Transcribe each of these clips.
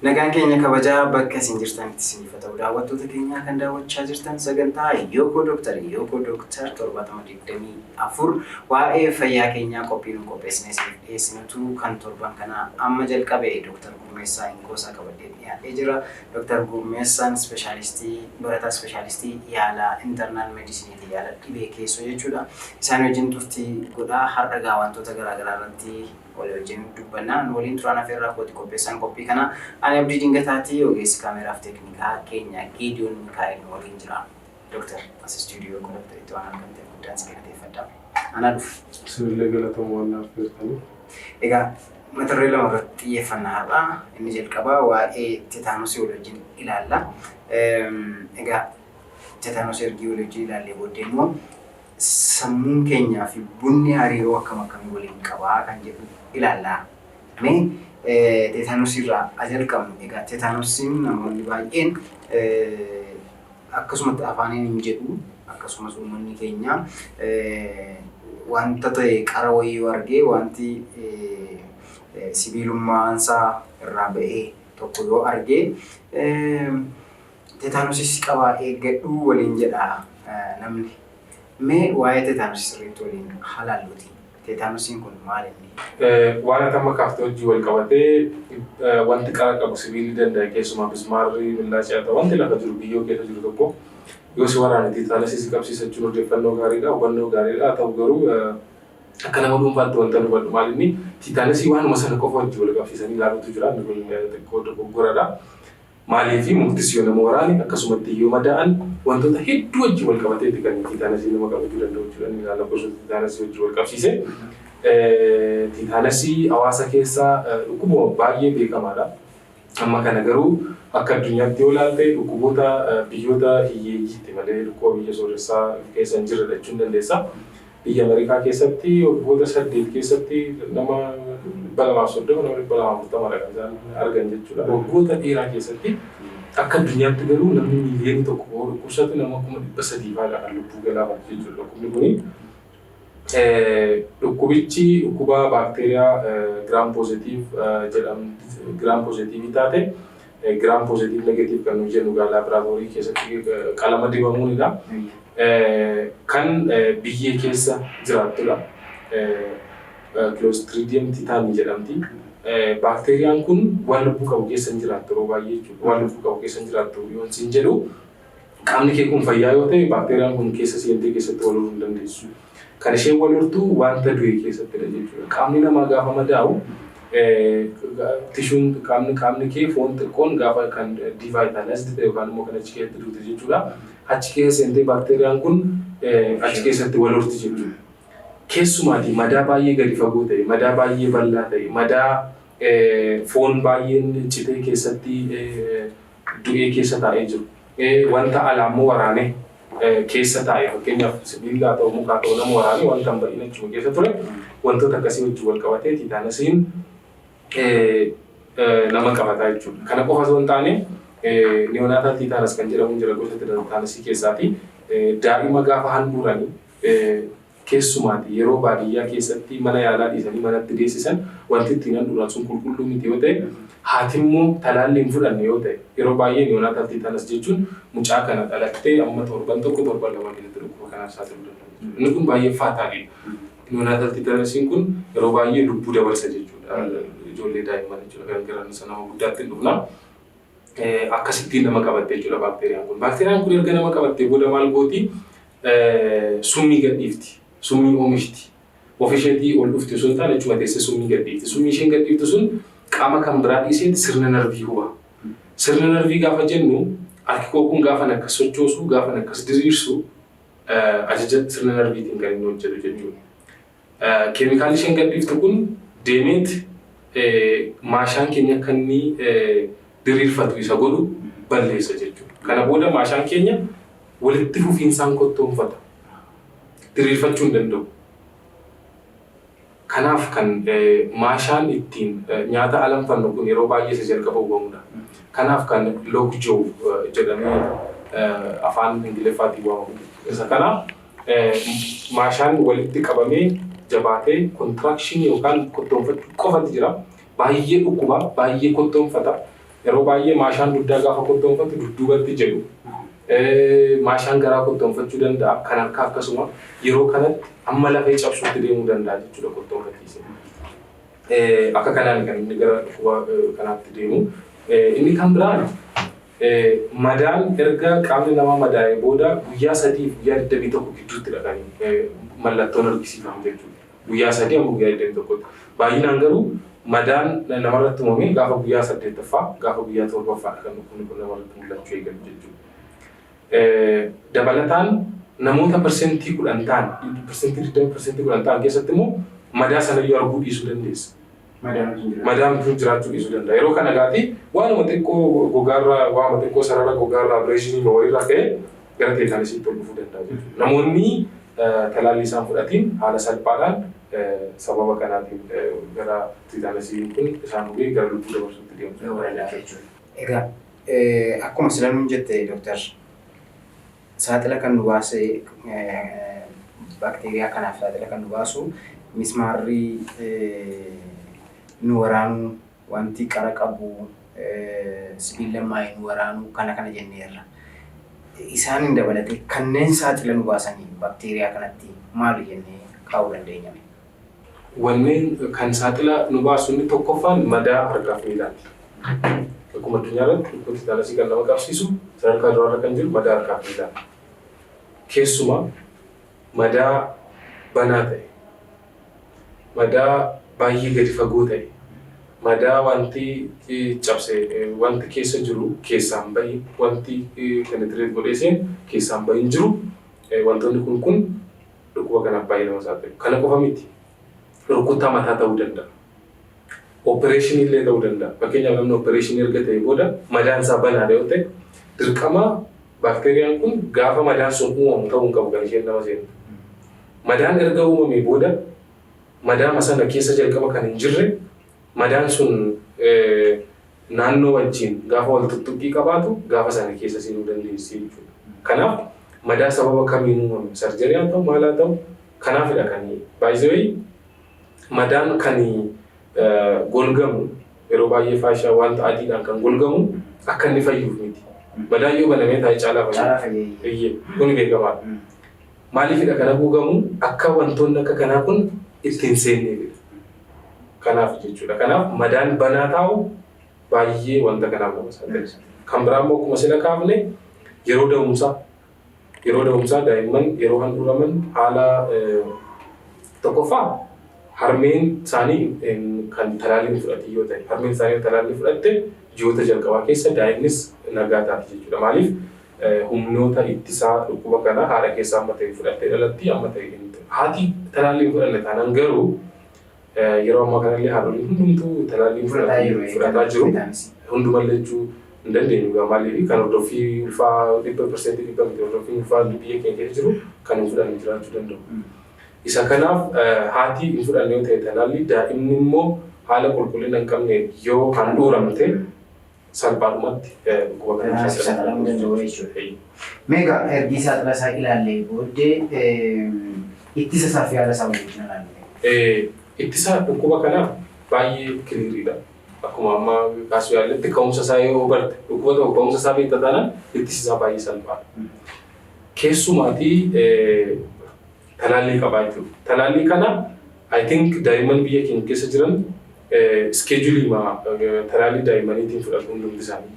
Nagaan keenya kabajaa bakka isin jirtanitti isiniif ta'u daawwattoota keenya kan daawwachaa jirtan sagantaa Yookoo Doctor Yookoo Doctor 724 waa'ee fayyaa keenyaa qophiin qopheessine isiniif dhiyeessinutu kan torban kana amma jalqabe Dr. Gurmessa H qabadee dhiyaatee jira. Dr. Gurmessaan barataa ispeeshaalistii yaala internal medicine yaala dhibee keessoo jechuudha. Isaan wajjin turtii godhaa har'a wantoota garaagaraa irratti waliin dubbannaan waliin turaan afeerraa qopheessan qophii kana ani abdii dingataati ogeessi kaameraaf teeknikaa keenya Gideon Mikaa'el waliin jira. Dr. as studio Doctor itti waan argamte guddaan si galateeffadha. Ana dhuf. Sirriilee galatamu waan affeertanii. Egaa matarree lama irratti xiyyeeffannaa har'a inni jalqabaa waa'ee teetaanosii waliin ilaalla. Egaa teetaanosii ergi waliin ilaallee booddee immoo sammuun keenyaa fi bunni hariiroo akkam akkamii waliin qabaa kan jedhu ilaalla. Mee teetaanosii irraa jalqabnu. Egaa teetaanosiin namoonni baay'een akkasumatti afaaniin hin jedhu akkasumas uummanni keenya wanta ta'e qara wayii yoo argee wanti sibiilummaansaa irraa ba'ee tokko yoo argee teetaanosii qabaa eeggadhu waliin jedha namni. Mee waa'ee teetaanosii sirriitti waliin halaalluuti. Teetaanosiin kun maal inni? Waan amma kaaftee hojii wal qabatee wanti qara qabu sibiilii danda'a keessumaa bismaarrii millaachaa ta'u wanti lafa jiru biyyoo keessa jiru tokko yoo si waraane teetaanosii qabsiisachuun odeeffannoo gaariidha hubannoo gaariidha ta'u garuu akka nama dhuunfaatti wanta hubadhu maal inni teetaanosii waanuma sana qofa hojii wal qabsiisanii ilaaluutu jira inni kun xiqqoo dogoggoradha. Maaliif murtis yoo nama waraane akkasumatti yoo madaa'an wantoota hedduu wajjin wal qabateetti kan teetaanosii nama qabachuu danda'u jechuudha. Inni ilaala gosoota teetaanosii wajjin wal qabsiise. Teetaanosii hawaasa keessaa dhukkuba baay'ee beekamaadha. Amma kana garuu akka addunyaatti yoo ilaalte dhukkuboota biyyoota hiyyeeyyiitti malee dhukkuba biyya sooressaa keessa hin jirre jechuun dandeessa. Biyya Ameerikaa keessatti waggoota 8 keessatti nama 230 nama 240 kan argan jechuudha. Waggoota dheeraa keessatti akka addunyaatti garuu namni miiliyoona tokko dhukkubsatu nama 300 fa'aadha kan lubbuu galaafatu jechuudha. Dhukkubni kuni dhukkubichi dhukkuba baakteeriyaa gram positive jedhamti gram positive taate gram positive negative kan nuyi jennu laaboraatoorii keessatti qalama dibamuunidha. Kan biyyee keessa jiraatudha. Clostridium tetani jedhamti. Baakteeriyaan kun waan lubbuu qabu keessa hin jiraattu yeroo baay'ee jechuudha. Waan lubbuu qabu keessa hin jiraattu yoo isin jedhu qaamni kee kun fayyaa yoo ta'e baakteeriyaan kun keessa seentee keessatti wal horuu hin dandeessu. Kan isheen wal hortu wanta du'e keessattidha jechuudha. Qaamni namaa gaafa madaa'u tishuun qaamni kee foon xiqqoon gaafa kan devitalized yookaan immoo kan achi keessatti duute jechuudha. Achi keessa seentee baakteeriyaan kun achi keessatti wal horti jechuudha. Keessumaati madaa baay'ee gadi fagoo ta'e, madaa baay'ee bal'aa ta'e, madaa foon baay'een citee keessatti du'ee keessa taa'ee jiru. Wanta alaammoo waraanee keessa taa'e fakkeenyaaf sibiilaa ta'u mukaa ta'u nama waraanee wanta hin bahin achuma keessa ture wantoota akkasii wajjin wal qabatee teetaanosiin nama qabataa jechuudha. Kana qofa osoo hin taane neonatal tetanus kan jedhamu jira gosa teetaanusii keessaati. Daa'ima gaafa handhuuranii keessumaati yeroo baadiyyaa keessatti mana yaalaa dhiisanii manatti deessisan wanti ittiin handhuuran sun qulqulluu miti yoo ta'e haatimmoo talaalli hin fudhanne yoo ta'e yeroo baay'ee neonatal tetanus jechuun mucaa kana dhalattee amma torban tokko torban lama keessatti dhukkuba kanaaf saaxiluu danda'a. Inni kun baay'ee faataalidha. Neonatal tetanusiin kun yeroo baay'ee lubbuu dabarsa jechuudha. Ijoollee daa'imman jechuudha gargaaraan isa nama guddaatti hin dhufna. Akkasittiin nama qabatte jechuudha baakteeriyaan kun. Baakteeriyaan kun erga nama qabattee booda maal gooti? Summii gadhiifti. Summii oomishti. Ofisheetii ol dhufti osoo hin taane achuma teessee summii gadhiifti. Summii isheen gadhiiftu sun qaama kan biraa dhiiseeti sirna narvii huba. Sirna narvii gaafa jennu harki koo kun gaafa akkas sochoosu gaafa akkas diriirsu ajaja sirna narviitiin kan inni hojjetu jechuudha. Keemikaalli isheen gadhiiftu kun deemeet maashaan keenya akka inni diriirfatu isa godhu balleessa jechuudha. Kana booda maashaan keenya walitti fufiinsaan kottoonfata. Diriirfachuu hin danda'u. Kanaaf kan maashaan ittiin nyaata alanfannu kun yeroo baay'ee isa jalqaba hubamudha. Kanaaf kan lockjaw jedhamee afaan Ingiliffaatiin waamamu. Isa kana maashaan walitti qabamee jabaatee contraction yookaan kottoonfachuu qofatu jira. Baay'ee dhukkuba, baay'ee kottoonfata. yeroo baay'ee maashaan dugdaa gaafa qottoonfatu dudduubatti jedhu maashaan garaa qottoonfachuu danda'a kan harkaa akkasuma yeroo kanatti amma lafee cabsuutti deemuu danda'a jechuudha qottoonfachiise. Akka kanaan kan inni gara kanaatti deemu. Inni kan biraan madaan erga qaamni namaa madaa'ee booda guyyaa 3 fi guyyaa 21 gidduuttidha kan mallattoon argisiifamu jechuudha. Guyyaa 3 amma guyyaa 21. Baay'inaan garuu madaan namarratti uumame gaafa guyyaa 8ffaa gaafa guyyaa 7ffaa kan kun namarratti mul'achuu eegalu jechuudha. Dabalataan namoota persentii 10 ta'an persentii 10% ta'an keessatti immoo madaa sanayyuu arguu dhiisuu dandeessa. Madaan kun jiraachuu dhiisuu danda'a. Yeroo kana gaati waanuma xiqqoo gogaarraa waanuma xiqqoo sarara gogaarraa bireeshinii wayirraa ka'ee gara teetaanisiitti ol dhufuu danda'a jechuudha. Namoonni talaallii isaan fudhatiin haala salphaadhaan sababa kanaatiin gara teetaanisiin kun isaan hubee gara lubbuu dabarsuutti deemu jechuudha. Egaa akkuma silanuun jette Dooktar saaxila kan nu baase bakteeriyaa kanaaf saaxila kan nu baasu mismaarri nu waraanuu wanti qara qabu sibiila maayii nu waraanuu kana jenneerra. Isaan dabalatee kanneen saaxila nu baasanii bakteeriyaa kanatti maal jennee kaa'uu dandeenya? Wanneen kan saaxila nu baasu inni tokkoffaan madaa harkaa fi miilaati. Akkuma addunyaa irratti dhukkuba teetaanosii kan nama qabsiisu sadarkaa duraarra kan jiru madaa harkaa fi miilaati. Keessumaa madaa banaa ta'e, madaa baay'ee gadi fagoo ta'e, madaa wanti cabse wanti keessa jiru keessaan bahi wanti penetrate godhee keessaan bahi hin jiru wantoonni kun dhukkuba kanaaf baay'ee nama saaxilu. Kana qofa miti rukuttaa mataa ta'uu danda'a. Opereeshinii illee ta'uu danda'a. Fakkeenyaaf namni opereeshinii erga ta'e booda madaan isaa banaadha yoo ta'e dirqama bakteeriyaan kun gaafa madaan sun uumamu ta'uu hin qabu kan isheen nama seenu. Madaan erga uumamee booda madaama sana keessa jalqaba kan hin jirre madaan sun naannoo wajjin gaafa wal tuttuqqii qabaatu gaafa sana keessa seenuu dandeessi jechuudha. Kanaaf madaa sababa kamiin uumame sarjarii haa ta'u maal haa ta'u kanaafidha kan baay'ee madaan kan golgamu yeroo baay'ee faashaa wanta adiidhaan kan golgamu akka inni fayyuuf miti. Madaan yoo banamee taa'ee caalaa fayyadu. Kun beekamaadha. Maaliifidha kana guugamu akka wantoonni akka kanaa kun ittiin seenneefidha. Kanaaf jechuudha. Kanaaf madaan banaa taa'u baay'ee wanta kanaaf nama saaxilisa. Kan biraa immoo akkuma sila kaafne yeroo da'umsaa daa'imman yeroo handhuuraman haala tokkoffaa harmeen isaanii kan talaallii fudhate yoo ta'e harmeen isaanii talaallii fudhatte ji'oota jalqabaa keessa daa'imnis nagaa taati jechuudha. Maaliif humnoota ittisaa dhukkuba kanaa haadha keessaa amma ta'e fudhattee dhalatti amma ta'e haati talaallii fudhanne taanaan garuu yeroo ammaa kanallee haadholiin hundumtuu talaallii fudhataa jiru. Hundumallee jechuu hin dandeenyu egaa maaliif kan hordoffii ulfaa 100% hordoffii ulfaa biyya keenya keessa jiru kan hin fudhanne jiraachuu danda'u. Isa kanaaf haati hin fudhanne yoo ta'e talaallii daa'imni immoo haala qulqullina hin qabne yoo handhuuramte salphaadhumatti dhukkuba kana saaxilamuu danda'u jechuudha. Meegaa ergi saaxila isaa ilaallee booddee ittisa isaa fi haala isaa waliin ilaalle. Ittisa dhukkuba kanaa baay'ee kiliiriidha. Akkuma amma kaasuu yaalletti ka'umsa isaa yoo hubarte dhukkuba tokko ka'umsa isaa beekta taanaan ittisi isaa baay'ee salphaadha. Keessumaatii talaallii qabaa jechuudha. Talaallii kana I think daa'imman biyya keenya keessa jiran iskeejulii talaallii daa'immaniitiin fudhatu hundumti isaanii.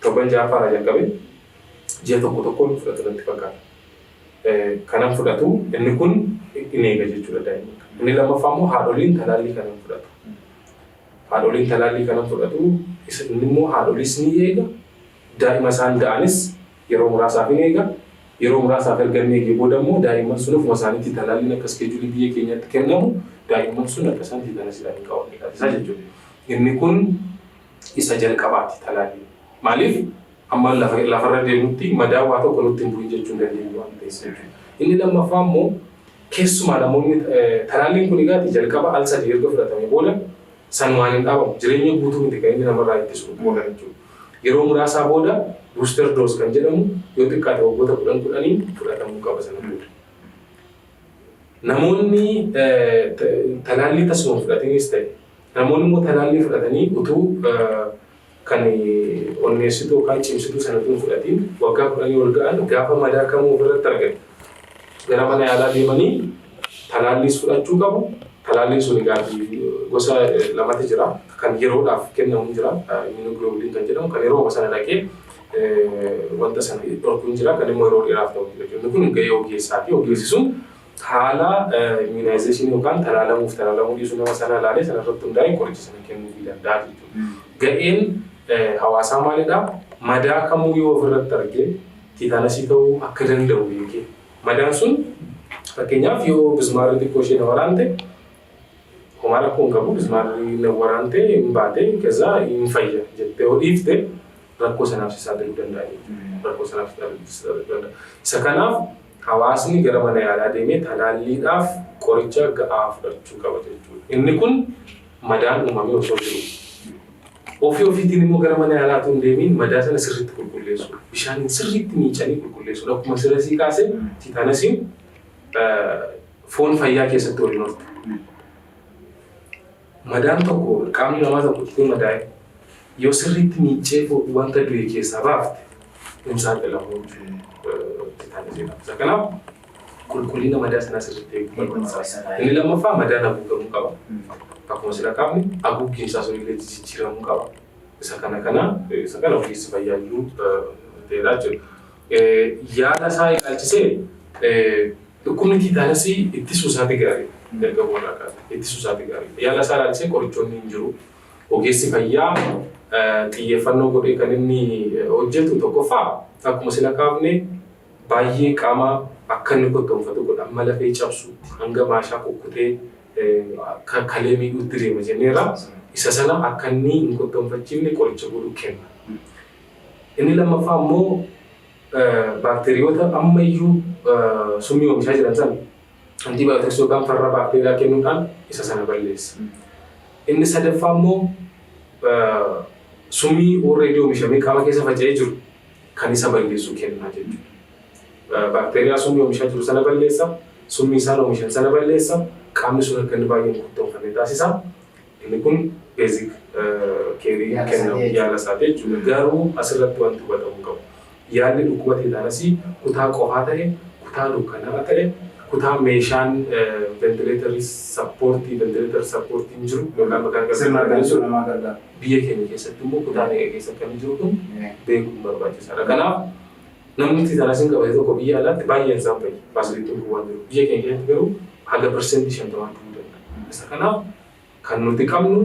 Torban ja'affaarraa jalqabee ji'a tokkoon fudhatu natti fakkaata. Kanan fudhatu inni kun in eega jechuudha daa'imman. Inni lammaffaa immoo haadholiin talaallii kanan fudhatu. Haadholiin talaallii kanan fudhatu inni immoo haadholiis ni eega daa'ima isaan da'anis yeroo muraasaaf ni eega. Yeroo muraasaaf erga inni eegee booda immoo daa'imman sun ofuma isaaniitti talaalliin akka iskeejulii biyya keenyatti kennamu daa'imman sun akka isaan teetaanosiidhaan hin qabanne isa jechuudha. Inni kun isa jalqabaati talaallii. Maaliif amma lafarra deemutti madaa waa tokko nutti hin bu'in jechuu hin dandeenyu waan ta'eef jechuudha. Inni lammaffaa immoo keessumaa namoonni talaalliin kun egaa jalqaba al sadii erga fudhatamee booda sanumaan hin dhaabamu jireenya guutuu miti kan inni namarraa ittisu oolan jechuudha. Yeroo muraasaa booda booster dose kan jedhamu yoo xiqqaate waggoota 10 fudhatamuu qaba sana booda. Namoonni talaallii tasuma fudhatanis ta'e namoonni immoo talaallii fudhatanii utuu kan onneessituu yookaan cimsituu sanatuun fudhatiin waggaa 10 ol ga'an gaafa madaa kamuu ofirratti argan gara mana yaalaa deemanii talaalliis fudhachuu qabu. Talaalliin sun gosa lamatti jira. Kan yeroodhaaf kennamu jira. Immunoglobulin kan jedhamu kan yeroo sana dhaqee wanta sana dhorkuun jira. Kan immoo yeroo dheeraaf ta'u jira. Inni kun gahee ogeessaati. Ogeessi sun haala immunization yookaan talaalamuu dhiisuu nama sana ilaalee sana irratti hundaa'ee qoricha sana kennuu danda'a jechuudha. Ga'een hawaasaa maalidhaa? Madaa kamuu yoo ofirratti argee teetaanosii ta'uu akka danda'u beekee. Madaan sun fakkeenyaaf yoo bismaarri xiqqoo ishee na waraante homaa rakkoon qabu bismaarri na waraante hin baate keessaa hin fayya jettee yoo dhiifte rakkoo sanaaf saaxiluu danda'a. Rakkoo sanaaf saaxiluu danda'a. Isa kanaaf hawaasni gara mana yaalaa deemee talaalliidhaaf qoricha ga'aa fudhachuu qaba jechuudha. Inni kun madaan uumamee osoo jiru. Ofii ofiitiin immoo gara mana yaalaa tun deemiin madaa sana sirriitti qulqulleessu. Bishaaniin sirriitti miicanii qulqulleessu. Akkuma sirasii kaasee teetaanosiin foon fayyaa keessatti waliin ooltu. Madaan tokko qaamni namaa tokko itti madaa'e yoo sirriitti miicee wanta du'e keessaa baafte hin saaxilamu teetaanosiidha. Isa kanaaf qulqullina madaa sanaa sirriitti eeguu barbaachisaadha. Inni lammaffaa madaan haguugamuu qaba. Akkuma sila qaamni haguuggii isaa sun illee jijjiiramuu qaba. Isa kana ogeessi fayyaalluu ta'edha jechuudha. Yaada isaa ilaalchisee dhukkubni teetaanosii ittisuu isaati gaarii. Dargaggoon irraa kaasa. Ittisuu isaati gaarii. Yaada isaa ilaalchisee qorichoonni hin jiru. Ogeessi fayyaa xiyyeeffannoo godhee kan inni hojjetu tokkoffaa akkuma sila kaafne baay'ee qaama akka inni qottoonfatu godha. Amma lafee cabsuutti hanga maashaa kukkutee kalee miidhuutti deema jenneerra. Isa sana akka inni hin qottoonfachiifne qoricha godhuu kenna. Inni lammaffaa immoo baakteeriyoota ammayyuu summii oomishaa jiran sana antibiyootiksii yookaan farra baakteeriyaa kennuudhaan isa sana balleessa. Inni sadaffaa immoo summii already oomishamee qaama keessa faca'ee jiru kan isa balleessu kenna jechuudha. Baakteeriyaa summii oomishaa jiru sana balleessa, summii isaan oomishan sana balleessa, qaamni sun akka inni baay'ee qulqulloofamee taasisa. Inni kun beezik keerii kennamu yaala isaati jechuudha. Garuu asirratti wanti hubatamuu qabu. Yaalli dhukkuba teetaanosii kutaa qofaa ta'e, kutaa dukkanaa ta'e, kutaa meeshaan ventileetarii sappoortii hin jiru yookaan maqaan gargaaru biyya keenya keessatti immoo kutaa naqee keessa kan jiru kun beekuun barbaachisaadha. Kanaaf namni teetaanosiin qabate tokko biyya alaatti baay'een isaa fa'i faasilitiin kun waan jiru. Biyya keenya keessatti garuu haga persentii 50 ta'uu danda'a. Isa kanaaf kan nuti qabnu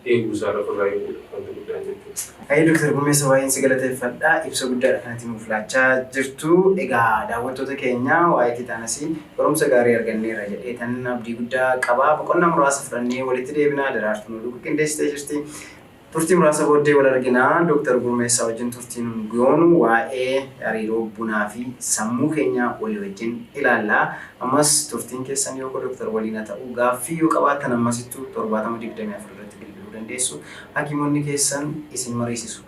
eeguu isaarra ofirraa eeguudha wanti guddaan jechuudha. Dooktar Gurmessa waa'een si galateeffadha. Ibsa guddaadha kanatti nuuf laachaa jirtu. Egaa daawwattoota keenya waa'ee teetaanosii barumsa gaarii arganneerra jedhee tan abdii guddaa qaba. Boqonnaa muraasa fudhannee walitti deebinaa daraartuu nu dhugu qindeessitee jirti. Turtii muraasa booddee wal arginaa Dooktar Gurmessa wajjin turtiin goonu waa'ee hariiroo bunaa fi sammuu keenya walii wajjin ilaalla. Ammas turtiin keessan yoo Dooktar waliin ta'u gaaffii yoo qabaattan ammasittuu 7024 irratti bilbiluu dandeessu. Hakiimonni keessan isin mariisisu.